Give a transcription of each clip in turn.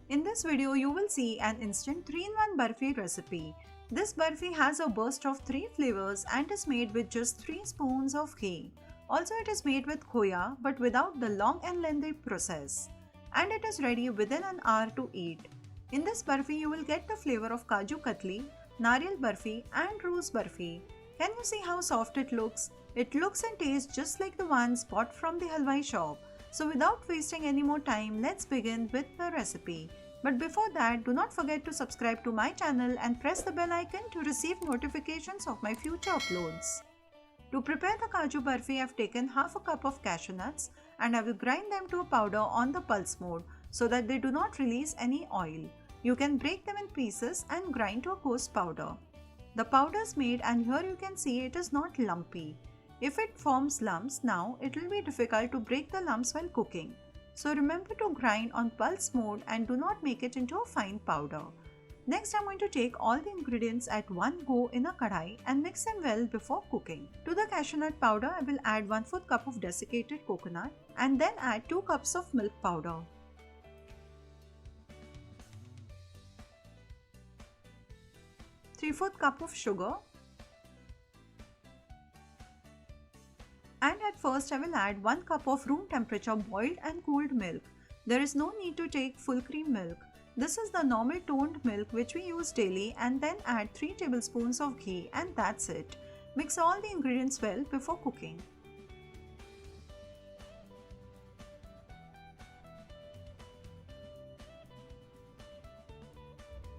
In this video, you will see an instant 3-in-1 Barfi recipe. This Barfi has a burst of 3 flavors and is made with just 3 spoons of ghee. Also, it is made with khoya but without the long and lengthy process. And it is ready within an hour to eat. In this Barfi, you will get the flavor of Kaju Katli, Nariyal Barfi and Rose Barfi. Can you see how soft it looks? It looks and tastes just like the ones bought from the halwai shop. So without wasting any more time, let's begin with the recipe. But before that, do not forget to subscribe to my channel and press the bell icon to receive notifications of my future uploads. To prepare the Kaju Barfi, I have taken half a cup of cashew nuts and I will grind them to a powder on the pulse mode so that they do not release any oil. You can break them in pieces and grind to a coarse powder. The powder is made and here you can see it is not lumpy. If it forms lumps now, it will be difficult to break the lumps while cooking. So remember to grind on pulse mode and do not make it into a fine powder. Next, I'm going to take all the ingredients at one go in a kadhai and mix them well before cooking. To the cashew nut powder, I will add 1/4 cup of desiccated coconut and then add 2 cups of milk powder. 3/4 cup of sugar. And at first I will add 1 cup of room temperature boiled and cooled milk. There is no need to take full cream milk. This is the normal toned milk which we use daily, and then add 3 tablespoons of ghee and that's it. Mix all the ingredients well before cooking.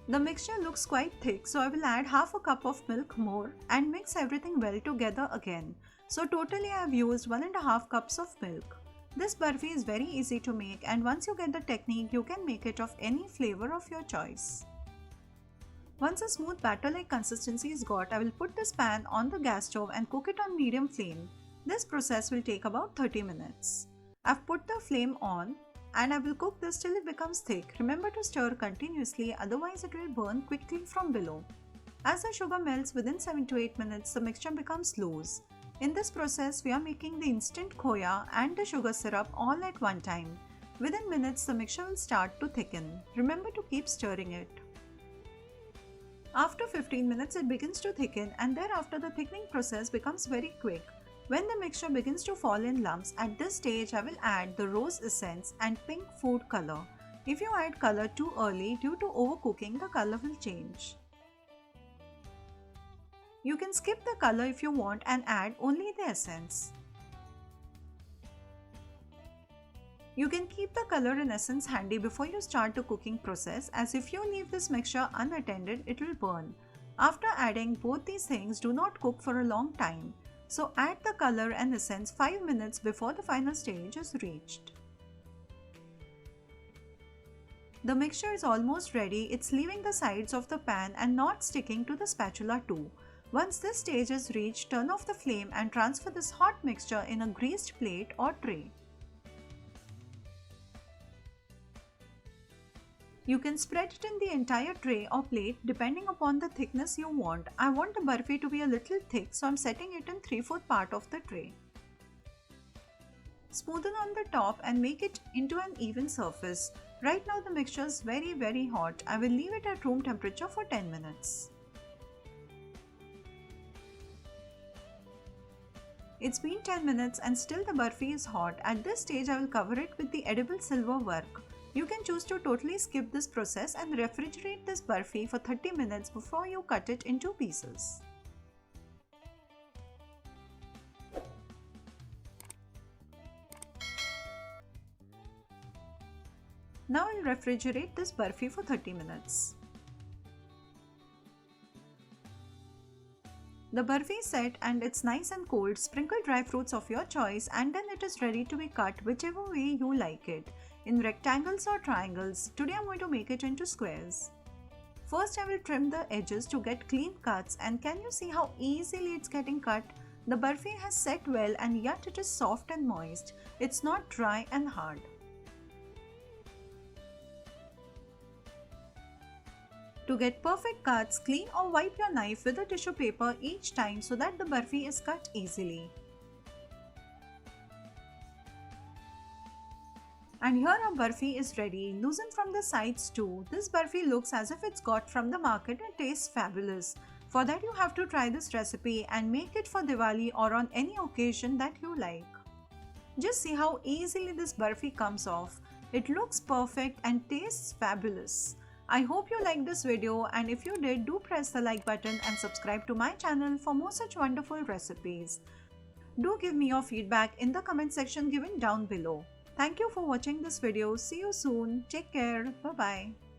The mixture looks quite thick, so I will add half a cup of milk more and mix everything well together again. So totally I have used 1.5 cups of milk. This barfi is very easy to make, and once you get the technique, you can make it of any flavor of your choice. Once a smooth batter-like consistency is got, I will put this pan on the gas stove and cook it on medium flame. This process will take about 30 minutes. I've put the flame on and I will cook this till it becomes thick. Remember to stir continuously, otherwise it will burn quickly from below. As the sugar melts within 7 to 8 minutes, the mixture becomes loose. In this process, we are making the instant khoya and the sugar syrup all at one time. Within minutes, the mixture will start to thicken. Remember to keep stirring it. After 15 minutes, it begins to thicken, and thereafter the thickening process becomes very quick. When the mixture begins to fall in lumps, at this stage I will add the rose essence and pink food color. If you add color too early, due to overcooking, the color will change. You can skip the color if you want and add only the essence. You can keep the color and essence handy before you start the cooking process, as if you leave this mixture unattended, it will burn. After adding both these things, do not cook for a long time. So add the color and essence 5 minutes before the final stage is reached. The mixture is almost ready. It's leaving the sides of the pan and not sticking to the spatula too. Once this stage is reached, turn off the flame and transfer this hot mixture in a greased plate or tray. You can spread it in the entire tray or plate depending upon the thickness you want. I want the barfi to be a little thick, so I'm setting it in 3/4 part of the tray. Smoothen on the top and make it into an even surface. Right now the mixture is very hot. I will leave it at room temperature for 10 minutes. It's been 10 minutes and still the barfi is hot. At this stage I will cover it with the edible silver work. You can choose to totally skip this process and refrigerate this barfi for 30 minutes before you cut it into pieces. Now I'll refrigerate this barfi for 30 minutes. The barfi is set and it's nice and cold. Sprinkle dry fruits of your choice and then it is ready to be cut whichever way you like it, in rectangles or triangles. Today I'm going to make it into squares. First I will trim the edges to get clean cuts, and can you see how easily it's getting cut? The barfi has set well and yet it is soft and moist. It's not dry and hard. To get perfect cuts, clean or wipe your knife with a tissue paper each time so that the barfi is cut easily. And here our barfi is ready, loosened from the sides too. This barfi looks as if it's got from the market and tastes fabulous. For that you have to try this recipe and make it for Diwali or on any occasion that you like. Just see how easily this barfi comes off. It looks perfect and tastes fabulous. I hope you liked this video, and if you did, do press the like button and subscribe to my channel for more such wonderful recipes. Do give me your feedback in the comment section given down below. Thank you for watching this video. See you soon. Take care. Bye bye.